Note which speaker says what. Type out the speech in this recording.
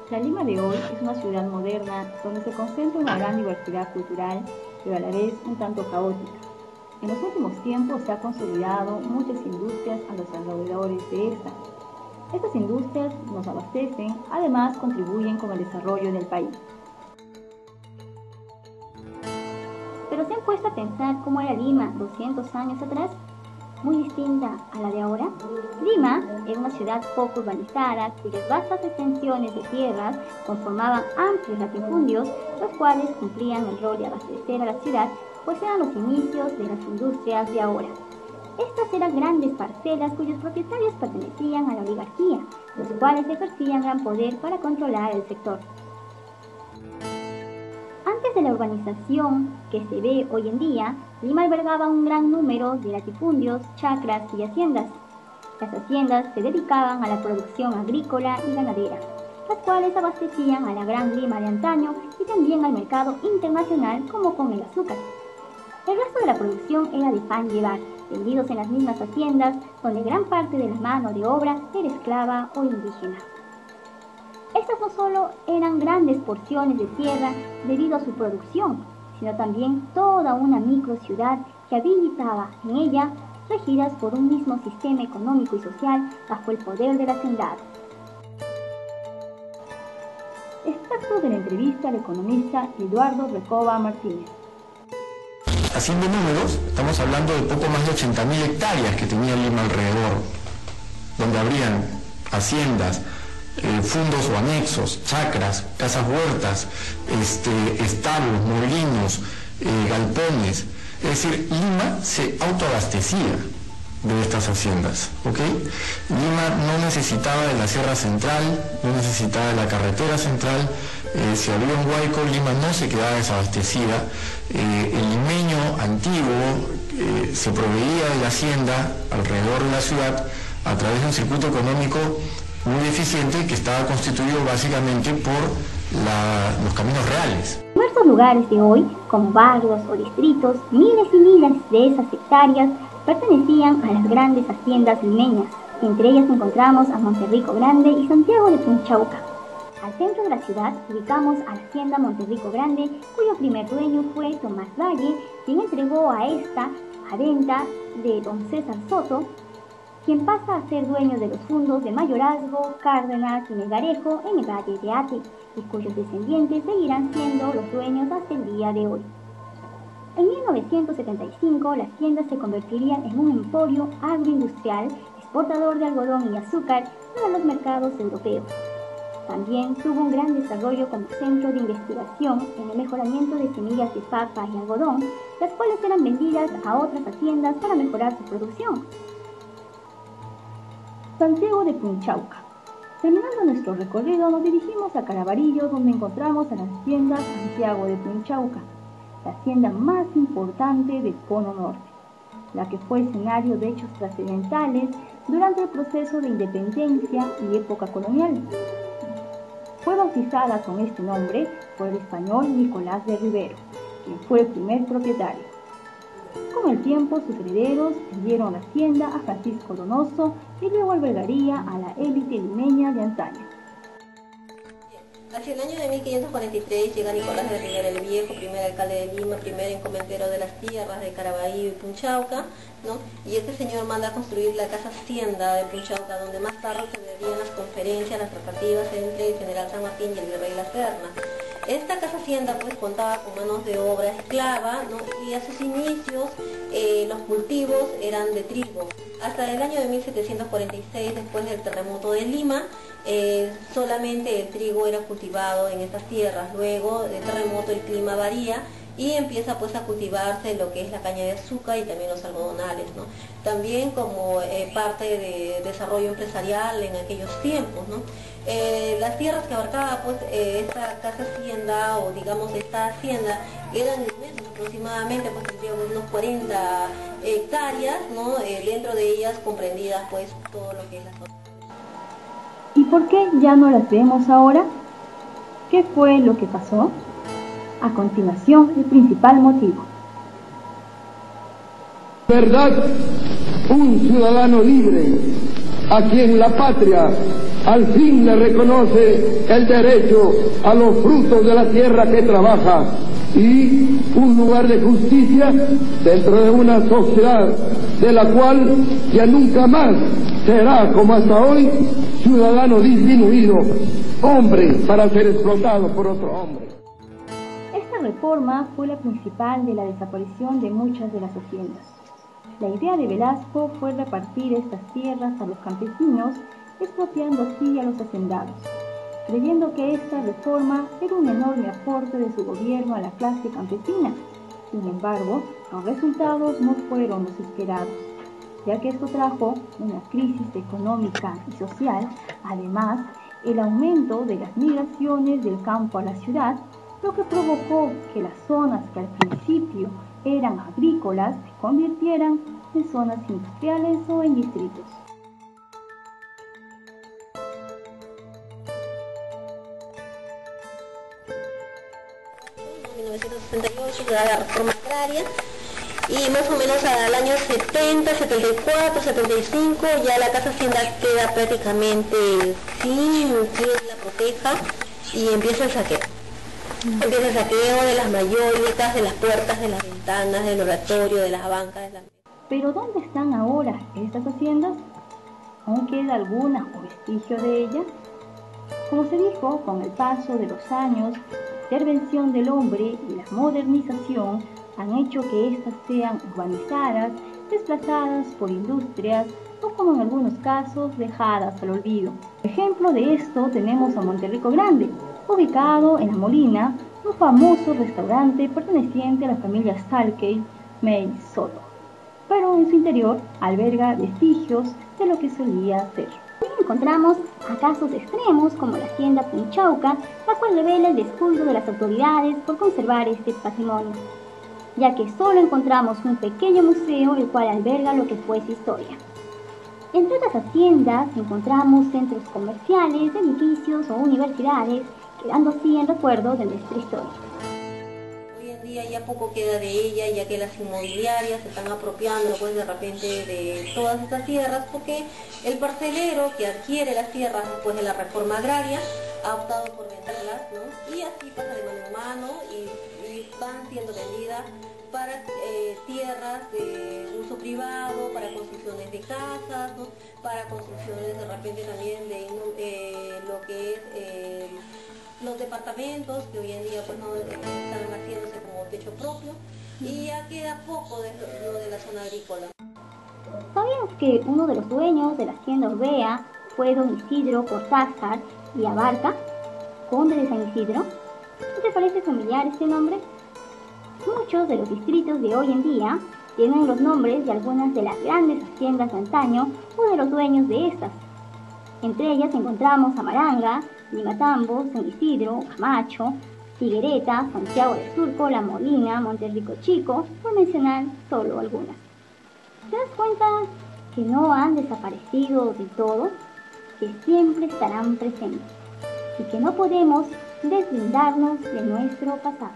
Speaker 1: La Lima de hoy es una ciudad moderna donde se concentra una gran diversidad cultural, pero a la vez un tanto caótica. En los últimos tiempos se han consolidado muchas industrias a los alrededores de esta. Estas industrias nos abastecen, además contribuyen con el desarrollo del país.
Speaker 2: Pero ¿se han puesto a pensar cómo era Lima 200 años atrás? Muy distinta a la de ahora. Lima era una ciudad poco urbanizada, cuyas vastas extensiones de tierras conformaban amplios latifundios, los cuales cumplían el rol de abastecer a la ciudad, pues eran los inicios de las industrias de ahora. Estas eran grandes parcelas cuyos propietarios pertenecían a la oligarquía, los cuales ejercían gran poder para controlar el sector. Antes de la urbanización que se ve hoy en día, Lima albergaba un gran número de latifundios, chacras y haciendas. Las haciendas se dedicaban a la producción agrícola y ganadera, las cuales abastecían a la Gran Lima de antaño y también al mercado internacional como con el azúcar. El resto de la producción era de pan llevar, vendidos en las mismas haciendas, donde gran parte de la mano de obra era esclava o indígena. Estas no solo eran grandes porciones de tierra debido a su producción, sino también toda una microciudad que habitaba en ella, regidas por un mismo sistema económico y social bajo el poder del hacendado.
Speaker 1: Extracto de la entrevista al economista Eduardo Recoba Martínez.
Speaker 3: Haciendo números, estamos hablando de poco más de 80.000 hectáreas que tenía Lima alrededor, donde habrían haciendas, fundos o anexos, chacras, casas huertas, establos, molinos, galpones. Es decir, Lima se autoabastecía de estas haciendas, ¿ok? Lima no necesitaba de la Sierra Central, no necesitaba de la carretera central. Si había un huaico, Lima no se quedaba desabastecida. El limeño antiguo se proveía de la hacienda alrededor de la ciudad a través de un circuito económico muy eficiente que estaba constituido básicamente por los caminos reales.
Speaker 2: En diversos lugares de hoy, como barrios o distritos, miles y miles de esas hectáreas pertenecían a las grandes haciendas limeñas. Entre ellas encontramos a Monterrico Grande y Santiago de Punchauca. Al centro de la ciudad ubicamos a la hacienda Monterrico Grande, cuyo primer dueño fue Tomás Valle, quien entregó a esta a venta de don César Soto, quien pasa a ser dueño de los fundos de Mayorazgo, Cárdenas y Melgarejo en el Valle de Ate, y cuyos descendientes seguirán siendo los dueños hasta el día de hoy. En 1975, la hacienda se convertiría en un emporio agroindustrial exportador de algodón y azúcar para los mercados europeos. También tuvo un gran desarrollo como centro de investigación en el mejoramiento de semillas de papa y algodón, las cuales eran vendidas a otras haciendas para mejorar su producción.
Speaker 1: Santiago de Punchauca. Terminando nuestro recorrido, nos dirigimos a Carabarillo, donde encontramos a la hacienda Santiago de Punchauca, la hacienda más importante del Cono Norte, la que fue escenario de hechos trascendentales durante el proceso de independencia y época colonial. Fue bautizada con este nombre por el español Nicolás de Rivero, quien fue el primer propietario. Con el tiempo, sus herederos vendieron la hacienda a Francisco Donoso y luego albergaría a la élite limeña de antaño.
Speaker 4: Hacia el año de 1543 llega Nicolás de Rivero el Viejo, primer alcalde de Lima, primer encomendero de las tierras de Caraballo y Punchauca, ¿no? Y este señor manda a construir la casa hacienda de Punchauca, donde más tarde se verían las conferencias, las tratativas entre el general San Martín y el virrey La Serna. Esta casa hacienda pues contaba con manos de obra esclava, ¿no? Y a sus inicios los cultivos eran de trigo. Hasta el año de 1746, después del terremoto de Lima, solamente el trigo era cultivado en estas tierras. Luego del terremoto el clima varía y empieza pues a cultivarse lo que es la caña de azúcar y también los algodonales, ¿no? También como parte de desarrollo empresarial en aquellos tiempos, ¿no? Las tierras que abarcaba pues esta casa hacienda o digamos esta hacienda eran inmensas, aproximadamente pues tendríamos unos 40 hectáreas, ¿no? Dentro de ellas comprendidas pues todo lo que es la zona.
Speaker 1: ¿Y por qué ya no las vemos ahora? ¿Qué fue lo que pasó? A continuación, el principal motivo.
Speaker 5: Verdad, un ciudadano libre a quien la patria al fin le reconoce el derecho a los frutos de la tierra que trabaja y un lugar de justicia dentro de una sociedad de la cual ya nunca más será, como hasta hoy, ciudadano disminuido, hombre para ser explotado por otro hombre.
Speaker 1: Esta reforma fue la principal de la desaparición de muchas de las haciendas. La idea de Velasco fue repartir estas tierras a los campesinos, expropiando así a los hacendados, creyendo que esta reforma era un enorme aporte de su gobierno a la clase campesina. Sin embargo, los resultados no fueron los esperados, ya que esto trajo una crisis económica y social. Además, el aumento de las migraciones del campo a la ciudad, lo que provocó que las zonas que al principio eran agrícolas se convirtieran en zonas industriales o en distritos.
Speaker 4: En 1968 se da la reforma agraria y más o menos al año 70, 74, 75 ya la Casa Hacienda queda prácticamente sin quien la proteja y empieza el saqueo. Empieza el saqueo de las mayólicas, de las puertas, de las ventanas, del oratorio, de las bancas, de las...
Speaker 1: Pero ¿dónde están ahora estas haciendas? ¿Aún queda alguna o vestigio de ellas? Como se dijo, con el paso de los años, la intervención del hombre y la modernización han hecho que éstas sean urbanizadas, desplazadas por industrias o, como en algunos casos, dejadas al olvido. Ejemplo de esto tenemos a Monterrico Grande, ubicado en La Molina, un famoso restaurante perteneciente a la familia Salkey May Soto, pero en su interior alberga vestigios de lo que solía ser.
Speaker 2: También encontramos a casos extremos como la hacienda Punchauca, la cual revela el descuido de las autoridades por conservar este patrimonio, ya que solo encontramos un pequeño museo el cual alberga lo que fue su historia. Entre otras haciendas encontramos centros comerciales, edificios o universidades, quedando así en recuerdo de nuestra historia.
Speaker 4: Hoy en día ya poco queda de ella, ya que las inmobiliarias se están apropiando pues de repente de todas estas tierras, porque el parcelero que adquiere las tierras después de la reforma agraria ha optado por venderlas, ¿no? Y así pasa de mano en mano y van siendo vendidas para tierras de uso privado, para construcciones de casas, ¿no? Para construcciones de repente también de lo que es los departamentos, que hoy en día pues no están haciéndose como techo propio, y ya queda poco de lo de la zona agrícola.
Speaker 2: ¿Sabías que uno de los dueños de la hacienda Orbea fue don Isidro Cortázar y Abarca, conde de San Isidro? ¿No te parece familiar este nombre? Muchos de los distritos de hoy en día tienen los nombres de algunas de las grandes haciendas de antaño o de los dueños de estas. Entre ellas encontramos a Maranga, Limatambo, San Isidro, Camacho, Figuereta, Santiago de Surco, La Molina, Monterrico Chico, por mencionar solo algunas. ¿Te das cuenta que no han desaparecido del todo? Que siempre estarán presentes y que no podemos deslindarnos de nuestro pasado.